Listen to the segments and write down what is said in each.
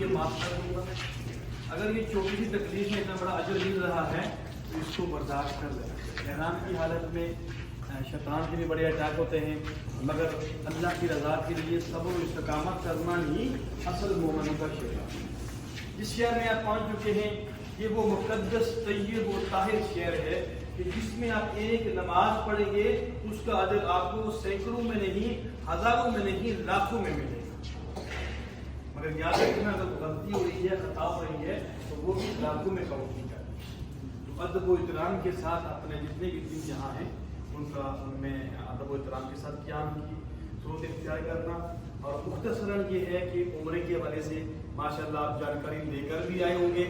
لیے معاف کر دوں گا. اگر یہ چھوٹی سی تکلیف میں اتنا بڑا اجر مل رہا ہے تو اس کو برداشت کر لینا. احرام کی حالت میں شیطان کے بھی بڑے اٹیک ہوتے ہیں، مگر اللہ کی رضا کے لیے صبر و استقامت کرنا ہی اصل مومنوں کا شعر ہے. جس شہر میں آپ پہنچ چکے ہیں یہ وہ مقدس طیب و طاہر شہر ہے کہ جس میں آپ ایک نماز پڑھیں گے اس کا اجر آپ کو سینکڑوں میں نہیں، ہزاروں میں نہیں، لاکھوں میں ملے گا. مگر یاد رکھنا اگر غلطی ہو رہی ہے، خطا ہو رہی ہے تو وہ بھی لاکھوں میں کاؤنٹ کی جاتی ہے. تو ادب و احترام کے ساتھ اپنے جتنے بھی دن یہاں ہیں ان میں ادب و احترام کے ساتھ قیام کی صورت اختیار کرنا. اور مختصراً یہ ہے کہ عمرے کے حوالے سے ماشاءاللہ آپ جانکاری لے کر بھی آئے ہوں گے،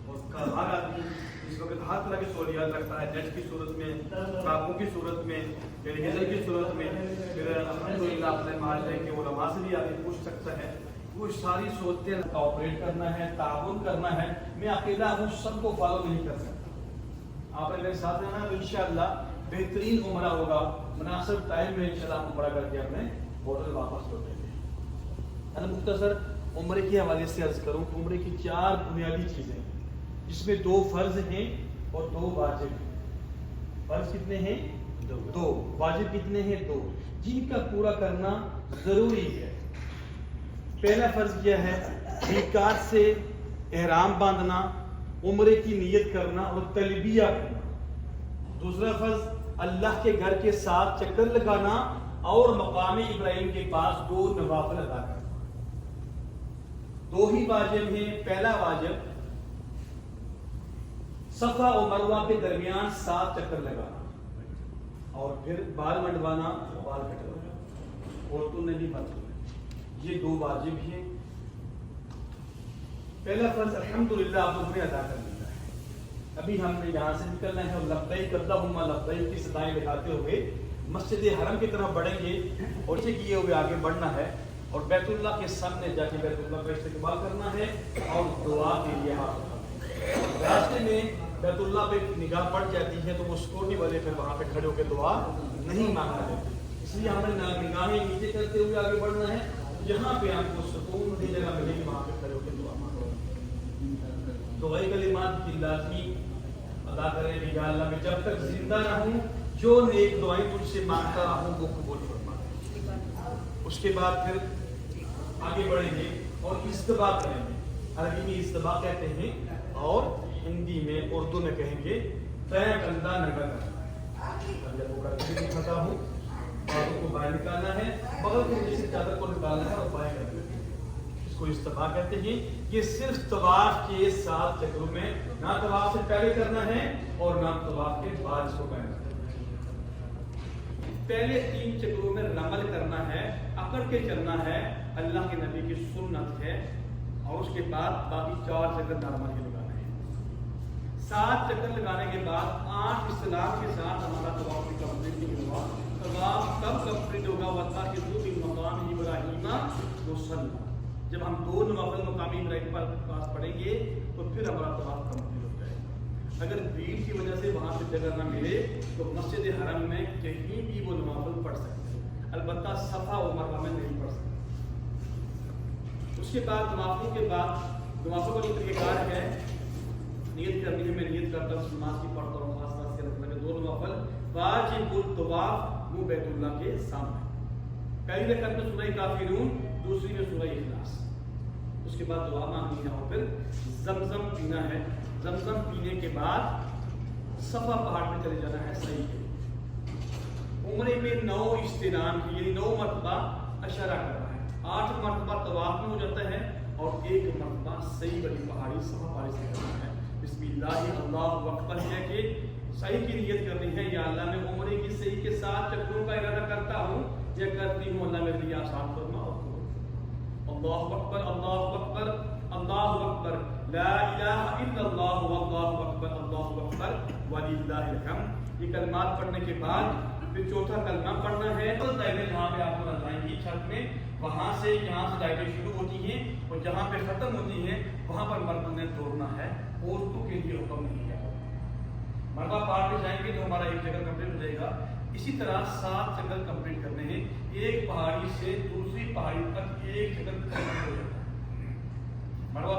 اور ہر آدمی اس وقت ہر طرح کی سہولیات رکھتا ہے، نیٹ کی صورت میں، کتابوں کی صورت میں، ٹیلیویژن کی صورت میں، پھر الحمدللہ اپنے معاشرے کے علماء سے بھی آگے پوچھ سکتا ہے. وہ ساری صورتیں کوآپریٹ کرنا ہے، تعاون کرنا ہے. میں اکیلا ہوں، سب کو فالو نہیں کر سکتا. آپ میرے ساتھ رہنا تو انشاءاللہ بہترین عمرہ ہوگا. مناسب ٹائم میں انشاءاللہ عمرہ کر کے اپنے ہوٹل واپس لوٹیں گے. مختصر عمرے کے حوالے سے عرض کروں تو عمرے کی 4 بنیادی چیزیں ہیں جس میں 2 فرض ہیں اور 2 واجب ہیں. فرض کتنے ہیں؟ 2. واجب کتنے ہیں؟ 2. جن کا پورا کرنا ضروری ہے. پہلا فرض کیا ہے؟ میقات سے احرام باندھنا، عمرے کی نیت کرنا اور تلبیہ کرنا. دوسرا فرض اللہ کے گھر کے ساتھ چکر لگانا اور مقام ابراہیم کے پاس 2 نوافل ادا کرنا. 2 ہی واجب ہیں. پہلا واجب صفا اور مروہ کے درمیان 7 چکر لگانا اور پھر بال منڈوانا، بال کٹوانا. عورتوں نے بھی مت. یہ 2 واجب ہیں. پہلا فرض الحمدللہ آپ لوگوں نے ادا کر لیا ہے. ابھی ہم نے یہاں سے نکلنا ہے اور لبیک اللہم لبیک کی صدائیں لگاتے ہوئے مسجد حرم کی طرف بڑھیں گے اور اسے کیے ہوئے آگے بڑھنا ہے اور بیت اللہ کے سامنے جا کے بیت اللہ کا استقبال کرنا ہے اور دعا کے لیے ہاتھ اٹھانا ہے. راستے میں بیت اللہ پہ نگاہ پڑ جاتی ہے تو وہ سکورٹی والے پھر وہاں پہ کھڑے ہو کے دعا نہیں مانگنا دیتے. اس لیے ہمیں نگاہیں نیچے کرتے ہوئے آگے بڑھنا ہے. جہاں پہ آپ کو سکون کی جگہ ملے گی وہاں پہ کھڑے ہو کے دعا مانگو. دعائی کلمات کی لازمی ادا کریں گے. یا اللہ میں جب تک زندہ رہوں جو نیک دعائیں تجھ سے مانگتا رہوں وہ قبول فرما. اس کے بعد پھر آگے بڑھیں گے اور استباء کریں گے. عربی میں استباء کہتے ہیں اور ہندی میں اردو میں کہیں گے طے کندہ نگا کرنا. جب وہ کرتے دکھاتا ہوں بازو کو باہر نکالنا ہے، بغل کے نیچے سے چادر کو نکالنا ہے اور بائیں کر دینا ہے. اس کو استباء کہتے ہیں. یہ صرف طواف کے 7 چکروں میں، نہ طواف سے پہلے کرنا ہے اور نہ طواف کے بعد اس کو کرنا ہے. پہلے 3 چکروں میں رمل کرنا ہے، اکڑ کے چلنا ہے، اللہ کے نبی کی سنت ہے. اور اس کے بعد باقی 4 چکر نارمل کے لگانا ہے. 7 چکر لگانے کے بعد 8 استلام کے ساتھ ہمارا طواف بھی کمپلیٹ نہیں ہوا. طواف کب کمپلیٹ ہوگا؟ وَاتَّخِذُوا مِن مَقَامِ إِبْرَاهِيمَ مُصَلًّى. جب ہم 2 نوافل مقامی ابراہیم پر پاس پڑھیں گے تو پھر ہمارا طواف کمپلیٹ ہو جائے گا. اگر بھیڑ کی وجہ سے وہاں پہ جگہ نہ ملے تو مسجد حرم میں کہیں بھی وہ نوافل پڑھ سکتے ہیں، البتہ صفا و مروہ میں نہیں پڑھ سکتے. اس کے بعد نوافل کے بعد نوافل کا جو طریقہ کار ہے، نیت کرنی ہے. میں نیت کرتا ہوں نماز کی پڑھتا ہوں خاص خاص کے رکھنے کے 2 نوافل واجب الطواف وہ بیت اللہ کے سامنے. پہلی رکعت میں سورہ کافرون، دوسری میں سورہ اخلاص. اس کے بعد دعا مانگنی ہے اور پھر زمزم پینا ہے. زمزم پینے کے بعد صفا پہاڑ پہ چلے جانا ہے. صحیح ہے. عمرے میں 9 استلام کی یعنی 9 مرتبہ اشارہ کرنا ہے. 8 مرتبہ طواف میں ہو جاتا ہے اور 1 مرتبہ صحیح والی پہاڑی صفا پہاڑی سے کرنا ہے. بسم اللہ اللہ اکبر ہے کہ صحیح کی نیت کرنی ہے. یا اللہ میں عمرے کی صحیح کے 7 چکروں کا ارادہ کرتا ہوں یا کرتی ہوں، اللہ میرے لیے آسان فرما. اللہ اکبر اللہ اکبر اللہ اکبر لا الہ الا اللہ واللہ اکبر اللہ اکبر وللہ الحمد. یہ کلمات پڑھنے کے بعد پھر 4تھا کلمہ پڑھنا ہے. دائرے جہاں پہ آپ کو نظر آئیں گی چھت میں، وہاں سے یہاں سے دائرے شروع ہوتی ہیں اور جہاں پہ ختم ہوتی ہیں وہاں پر مردوں نے توڑنا ہے. عورتوں کے لیے حکم نہیں ہے. مربع پار پہ جائیں گے تو ہمارا 1 چکر کمپلیٹ ہو جائے گا. اسی طرح 7 چکر کمپلیٹ کرنے ہیں. ایک پہاڑی سے دوسری پہاڑی تک 1 چکر کمپلیٹ ہو جاتا ہے.